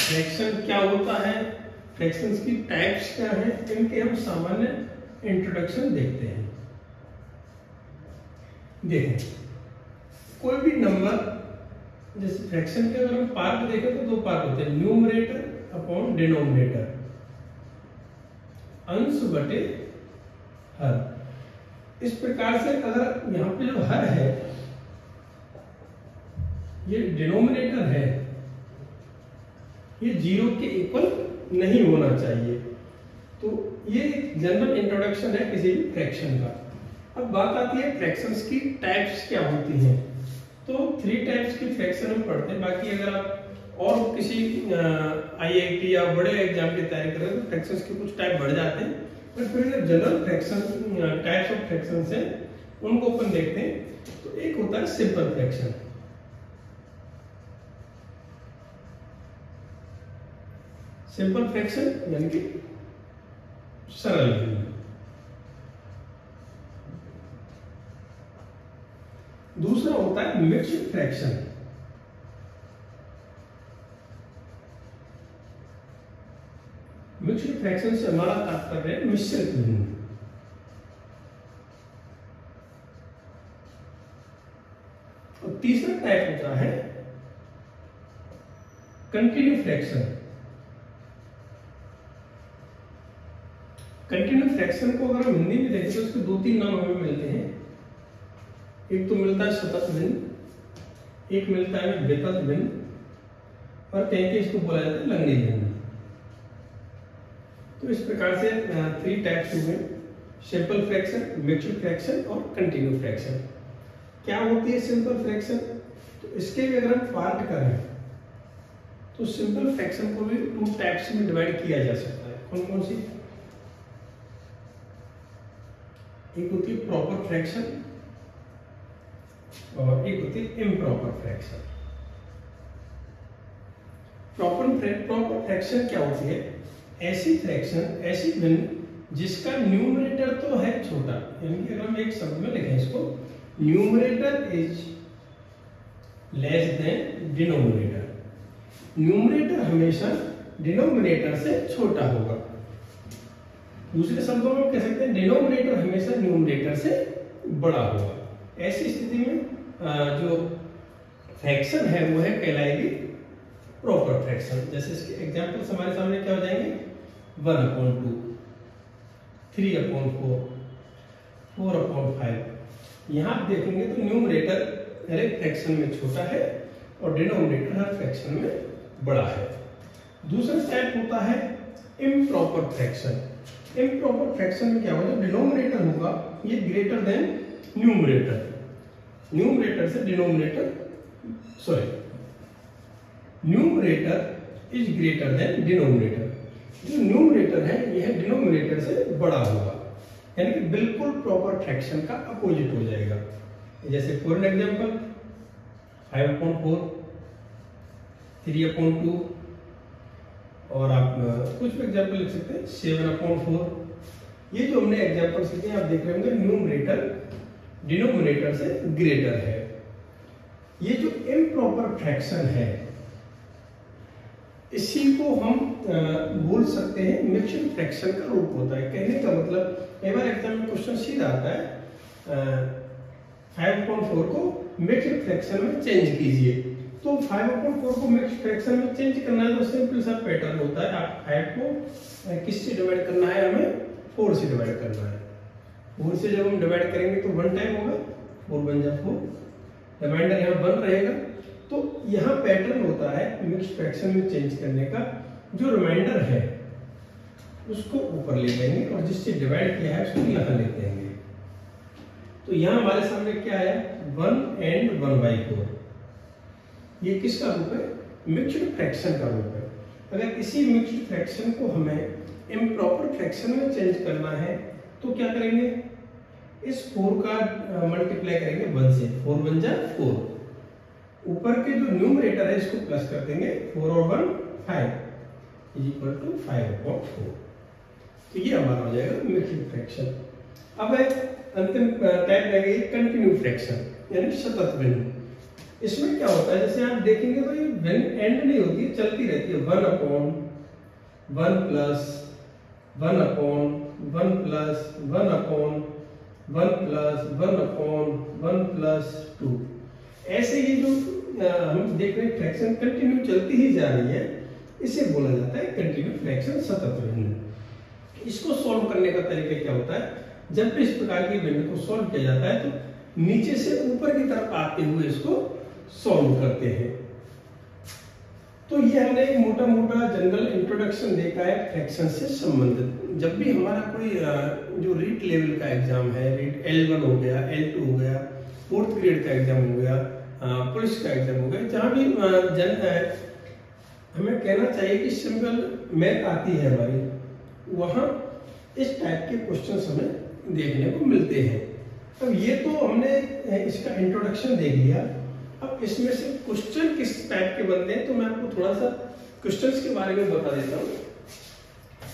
Fraction क्या होता है, फ्रैक्शंस की टाइप्स क्या है, इनके हम सामान्य इंट्रोडक्शन देखते हैं। देखें, कोई भी नंबर, जैसे फ्रैक्शन के अगर हम पार्ट देखें तो दो पार्ट होते हैं, न्यूमरेटर अपॉन डिनोमिनेटर, अंश बटे हर। इस प्रकार से अगर यहाँ पे जो हर है ये डिनोमिनेटर है, ये 0 के इक्वल नहीं होना चाहिए। तो ये एक जनरल इंट्रोडक्शन है किसी भी फ्रैक्शन का। अब बात आती है फ्रैक्शंस की टाइप्स क्या होती हैं। तो 3 टाइप्स की फ्रैक्शन हम पढ़ते हैं। बाकी अगर आप और किसी IIT या बड़े एग्जाम की तैयारी कर रहे हैं तो फ्रैक्शंस के कुछ टाइप बढ़ जाते हैं, पर फिर general fraction types of fractions हैं उनको अपन देखते हैं। तो एक होता है सिंपल फ्रैक्शन। सिंपल फ्रैक्शन यानी कि सरल भिन्न। दूसरा होता है मिक्स्ड फ्रैक्शन। मिक्स्ड फ्रैक्शन से हमारा तात्पर्य है मिश्रित भिन्न। और तीसरा टाइप होता है कंटिन्यू फ्रैक्शन। कंटिन्यू फ्रैक्शन को अगर हम हिंदी में देखें तो उसके 2-3 नाम हमें मिलते हैं। एक तो मिलता है सतत भिन्न, एक मिलता है वितत भिन्न, और कहीं इसको बोला जाता है लंगड़ी भिन्न। तो इस प्रकार से 3 टाइप्स हुए, सिंपल फ्रैक्शन, मिक्स्ड फ्रैक्शन और कंटिन्यू फ्रैक्शन। क्या होती है सिंपल फ्रैक्शन? तो इसके भी अगर हम पार्ट करें तो सिंपल फ्रैक्शन को भी 2 टाइप्स में डिवाइड किया जा सकता है। कौन कौन सी? एक होती है प्रॉपर फ्रैक्शन और एक होती है इम्प्रॉपर फ्रैक्शन। प्रॉपर फ्रैक्शन क्या होती है? ऐसी फ्रैक्शन, ऐसी भिन्न जिसका न्यूमरेटर तो है छोटा, यानी कि अगर हम एक शब्द में लिखें इसको, numerator is less than denominator. Numerator हमेशा डिनोमिनेटर से छोटा होगा। दूसरे शब्दों में कह सकते हैं डिनोमिनेटर हमेशा न्यूमरेटर से बड़ा होगा। ऐसी स्थिति में जो फ्रैक्शन है वो है कहलाएगी प्रॉपर फ्रैक्शन। जैसे इसके एग्जांपल्स हमारे सामने क्या हो जाएंगे? 1/2, 3/4, 4/5। यहाँ आप देखेंगे तो न्यूमरेटर हर एक फ्रैक्शन में छोटा है और डिनोमिनेटर हर फ्रैक्शन में बड़ा है। दूसरा टाइप होता है इम्प्रॉपर फ्रैक्शन। इम्प्रॉपर फ्रैक्शन में क्या होगा? डिनोमिनेटर होगा ये ग्रेटर देन न्यूमरेटर, न्यूमरेटर से denominator, sorry, numerator is greater than denominator. जो न्यूमरेटर है यह डिनोमिनेटर से बड़ा होगा, यानी कि बिल्कुल प्रॉपर फ्रैक्शन का अपोजिट हो जाएगा। जैसे फॉर एग्जांपल 5/4, 3/2, और आप कुछ भी एग्जांपल लिख सकते हैं 7/4। ये जो हमने एग्जांपल्स लिखे हैं आप देख रहे होंगे न्यूमरेटर डिनोमिनेटर से ग्रेटर है। ये जो इम्प्रॉपर फ्रैक्शन है इसी को हम बोल सकते हैं मिक्स्ड फ्रैक्शन का रूप होता है। कहने का मतलब, कई बार एग्जाम में क्वेश्चन सीधा आता है 5/4 को मिक्स्ड फ्रैक्शन में चेंज कीजिए। तो 5/4 को मिक्स्ड फ्रैक्शन में चेंज करना है तो सिंपल सा पैटर्न होता है। आप 5 को किससे डिवाइड करना है? हमें 4 से डिवाइड करना है। 4 से जब हम डिवाइड करेंगे तो 1 टाइम होगा, 4 बन जाए 4, रिमाइंडर यहाँ 1 रहेगा। तो यहाँ पैटर्न होता है मिक्स्ड फ्रैक्शन में चेंज करने का। जो रिमाइंडर है उसको ऊपर ले लेंगे और जिससे डिवाइड किया है उसको यहाँ लेते हैं। तो यहाँ हमारे सामने क्या है? 1 and 1/4। ये किसका रूप है? मिक्स्ड फ्रैक्शन का रूप है। अगर इसी मिक्स्ड फ्रैक्शन को हमें इम्प्रॉपर फ्रैक्शन में चेंज करना है तो क्या करेंगे? इस 4 का मल्टीप्लाई करेंगे 1 से, 4 बन जाए 4। ऊपर के जो न्यूमरेटर है इसको प्लस कर देंगे, 4 और 1 5 इज इक्वल टू 5/4। तो ये हमारा हो जाएगा मिक्स्ड फ्रैक्शन। अब अंतिम टाइप रहेगी कंटिन्यू फ्रैक्शन, यानी सतत भिन्न। इसमें क्या होता है, जैसे आप देखेंगे तो ये एंड नहीं होती, चलती रहती है। 1 upon 1 plus 1 upon 1 plus 1 upon 1 plus 1 upon 1 plus 2। ऐसे ये जो हम देख रहे हैं फ्रैक्शन कंटिन्यू चलती ही जा रही है, इसे बोला जाता है कंटिन्यू फ्रैक्शन सतत भिन्न। इसको सॉल्व करने का तरीका क्या होता है, जब भी इस प्रकार की भिन्न को सॉल्व किया जाता है तो नीचे से ऊपर की तरफ आते हुए इसको सॉल्व करते हैं। तो ये हमने एक मोटा मोटा जनरल इंट्रोडक्शन देखा है फ्रैक्शन से संबंधित। जब भी हमारा कोई जो रीट लेवल का एग्जाम है, रीट L1 हो गया, L2 हो गया, 4th ग्रेड का एग्जाम हो गया, पुलिस का एग्जाम हो गया, जहाँ भी हमें कहना चाहिए कि सिंपल मैथ आती है हमारी, वहाँ इस टाइप के क्वेश्चंस हमें देखने को मिलते हैं। अब ये तो हमने इसका इंट्रोडक्शन देख लिया। अब इसमें से क्वेश्चन किस टाइप के बनते हैं तो मैं आपको थोड़ा सा क्वेश्चंस के बारे में बता देता हूँ।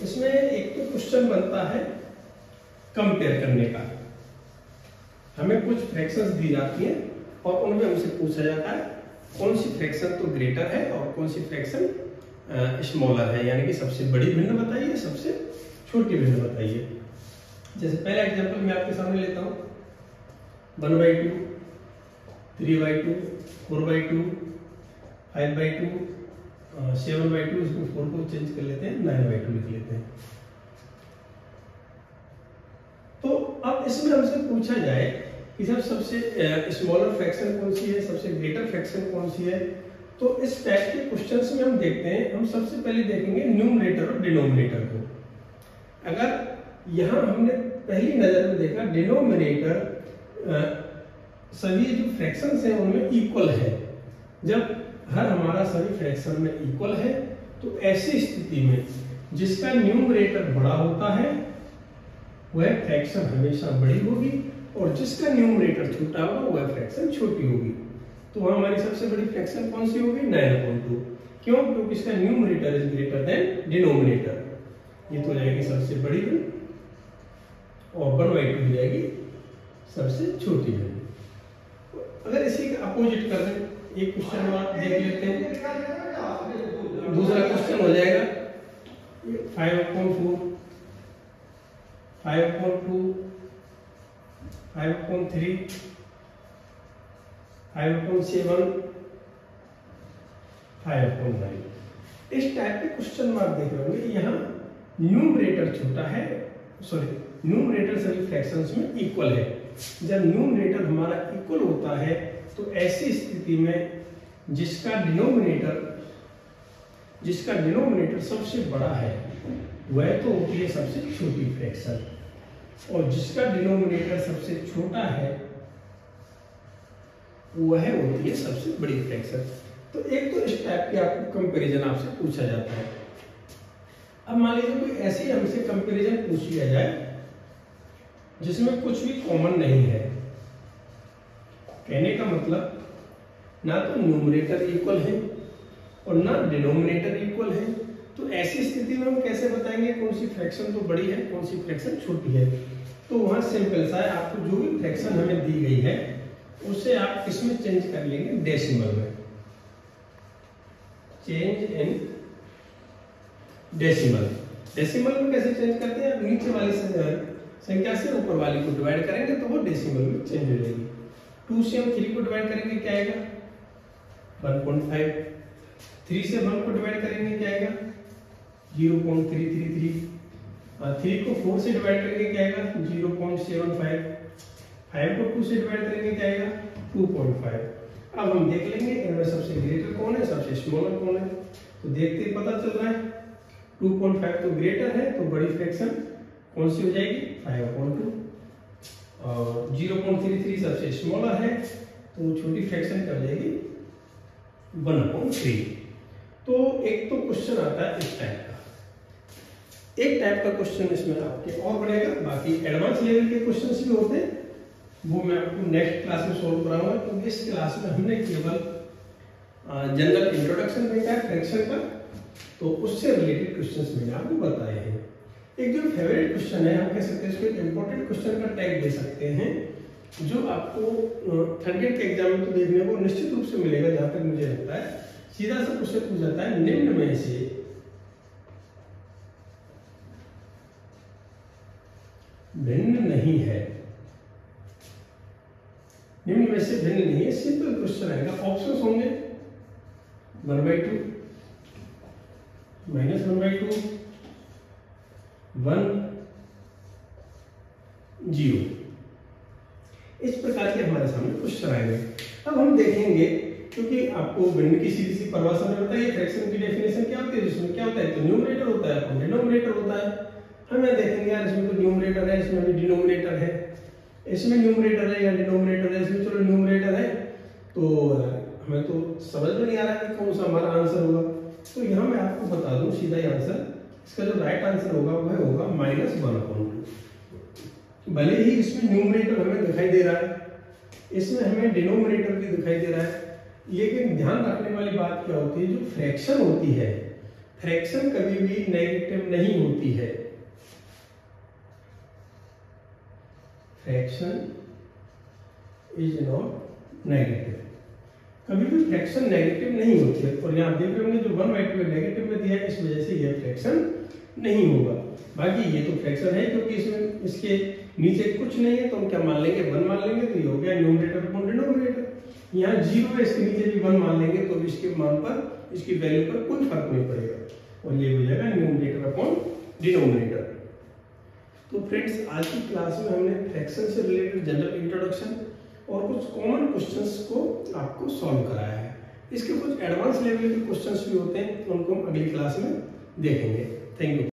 इसमें एक तो क्वेश्चन बनता है कंपेयर करने का। हमें कुछ फ्रैक्शंस दी जाती हैं और उनमें हमसे पूछा जाता है कौन सी फ्रैक्शन तो ग्रेटर है और कौन सी फ्रैक्शन स्मॉलर है, यानी कि सबसे बड़ी भिन्न बताइए, सबसे छोटी भिन्न बताइए। जैसे पहला एग्जांपल मैं आपके सामने लेता हूँ, 1/2, 3/2, 4/2, 5/2, 7/2, इसमें 4 को चेंज कर लेते हैं, 9/2 लिख लेते हैं। तो अब इसमें हमसे पूछा जाए कि सब सबसे स्मॉलर फ्रैक्शन कौन सी है, सबसे ग्रेटर फ्रैक्शन कौन सी है, तो इस टाइप के क्वेश्चंस में हम देखते हैं, हम सबसे पहले देखेंगे न्यूमरेटर और डिनोमिनेटर को। अगर यहाँ हमने पहली नजर में देखा डिनोमिनेटर सभी जो फ्रैक्शंस हैं उनमें इक्वल है, जब हर हमारा सभी फ्रैक्शन में इक्वल है तो ऐसी स्थिति में जिसका न्यूमरेटर बड़ा होता है वह फ्रैक्शन हमेशा बड़ी होगी और जिसका न्यूमरेटर छोटा होगा वह फ्रैक्शन छोटी होगी। तो वहां हमारी सबसे बड़ी फ्रैक्शन कौन सी होगी, 9/2। क्यों? क्योंकि इसका numerator is greater than denominator. ये तो हो जाएगी सबसे बड़ी भिन्न और 1/2 हो जाएगी सबसे छोटी भिन्न। अगर इसी का अपोजिट कर दें, एक क्वेश्चन और देख लेते हैं। दूसरा क्वेश्चन हो जाएगा 5/4, 5/2, 5/3, 5/7, 5/9। इस टाइप के क्वेश्चन में आप देख रहे होंगे यहाँ न्यूमरेटर छोटा है, न्यूमरेटर सभी फ्रैक्शंस में इक्वल है। जब न्यूमरेटर हमारा इक्वल होता है तो ऐसी स्थिति में जिसका डिनोमिनेटर सबसे बड़ा है वह तो होती है सबसे छोटी फ्रैक्शन, और जिसका डिनोमिनेटर सबसे छोटा है वह होती है सबसे बड़ी फ्रैक्शन। तो एक तो इस टाइप के आपको कंपैरिजन आपसे पूछा जाता है। अब मान लीजिए कोई ऐसी हमसे कंपैरिजन पूछ लिया जाए जिसमें कुछ भी कॉमन नहीं है, कहने का मतलब ना तो न्यूमरेटर इक्वल है और ना डिनोमिनेटर इक्वल है, तो ऐसी स्थिति में हम कैसे बताएंगे कौन सी फ्रैक्शन तो बड़ी है कौन सी फ्रैक्शन छोटी है। तो वहां सिंपल सा है, आपको जो भी फ्रैक्शन हमें दी गई है उसे आप किसमें चेंज कर लेंगे, डेसिमल में। Change in decimal. डेसिमल में कैसे चेंज करते हैं, नीचे वाली संख्या से ऊपर वाली को डिवाइड करेंगे तो वो डेसिमल में चेंज हो जाएगी। 2 से हम 3 को डिवाइड करेंगे क्या आएगा, 1.5। 3 से 1 को डिवाइड करेंगे क्या आएगा, 0.333। 3 को 4 से डिवाइड करेंगे क्या आएगा, 0.75। 5 को 2 से डिवाइड करेंगे क्या आएगा, 2.5। अब हम देख लेंगे इनमें सबसे ग्रेटर कौन है, सबसे स्मॉलर कौन है। तो देखते ही पता चल रहा है 2.5 तो ग्रेटर है, तो बड़ी फ्रैक्शन कौन सी हो जाएगी, 5/2। और 0.33 सबसे स्मॉलर है, तो छोटी फ्रैक्शन क्या हो जाएगी, 1/3। तो एक तो क्वेश्चन आता है इस टाइप का। एक टाइप का क्वेश्चन इसमें आपके और बनेगा, बाकी एडवांस लेवल के क्वेश्चंस भी होते हैं, वो मैं आपको नेक्स्ट क्लास में सोल्व कराऊंगा। क्योंकि इस क्लास में हमने केवल जनरल इंट्रोडक्शन देखा है फ्रैक्शन का, तो उससे रिलेटेड क्वेश्चंस मैंने आपको बताए हैं। एक जो फेवरेट क्वेश्चन है, हम कह सकते हैं इसको एक इंपॉर्टेंट क्वेश्चन का टैग दे सकते हैं जो आपको थर्ड ग्रेड के एग्जाम में तो देखने को निश्चित रूप से मिलेगा, जहां तक मुझे लगता है। सीधा सा क्वेश्चन पूछ जाता है, निम्न में से भिन्न नहीं है, निम्न में से भिन्न नहीं है, सिंपल क्वेश्चन आएगा। ऑप्शंस होंगे 1/2, -1/2, 1, 0। इस प्रकार के हमारे सामने क्वेश्चन आएंगे। अब हम देखेंगे, क्योंकि आपको भिन्न की सीधी सी परिभाषा में बताइए फ्रैक्शन की डेफिनेशन क्या होती है, जिसमें क्या होता है, तो न्यूमरेटर होता है, डिनोमिनेटर होता है। हम यह देखेंगे यार इसमें तो न्यूमरेटर है, इसमें भी डिनोमिनेटर है, इसमें न्यूमरेटर है या डिनोमिनेटर है, इसमें चलो न्यूमरेटर है, तो हमें तो समझ में नहीं आ रहा है कि कौन सा हमारा आंसर होगा। तो यहाँ मैं आपको बता दूं सीधा ही आंसर, इसका जो राइट आंसर होगा वह होगा -1/2। भले ही इसमें न्यूमरेटर हमें दिखाई दे रहा है, इसमें हमें डिनोमिनेटर भी दिखाई दे रहा है, लेकिन ध्यान रखने वाली बात क्या होती है, जो फ्रैक्शन होती है, फ्रैक्शन कभी भी नेगेटिव नहीं होती है। फ्रैक्शन इज नॉट नेगेटिव, कभी भी फ्रैक्शन नेगेटिव नहीं होती है। और यहाँ देख रहे होंगे जो 1/2 नेगेटिव में दिया है, इस वजह से यह फ्रैक्शन नहीं होगा। बाकी ये तो फ्रैक्शन है, क्योंकि इसमें इसके नीचे कुछ नहीं है, तो हम क्या मान लेंगे, 1 मान लेंगे, तो ये हो गया न्यूमरेटर अपॉन डिनोमिनेटर। यहाँ 0 है, इसके नीचे भी 1 मान लेंगे, तो इसके मान पर, इसकी वैल्यू पर कोई फर्क नहीं पड़ेगा, और ये हो जाएगा न्यूमरेटर अपॉन डिनोमिनेटर। तो फ्रेंड्स, आज की क्लास में हमने फ्रैक्शन से रिलेटेड जनरल इंट्रोडक्शन और कुछ कॉमन क्वेश्चंस को आपको सॉल्व कराया है। इसके कुछ एडवांस लेवल के क्वेश्चंस भी होते हैं, उनको हम अगली क्लास में देखेंगे। Thank you.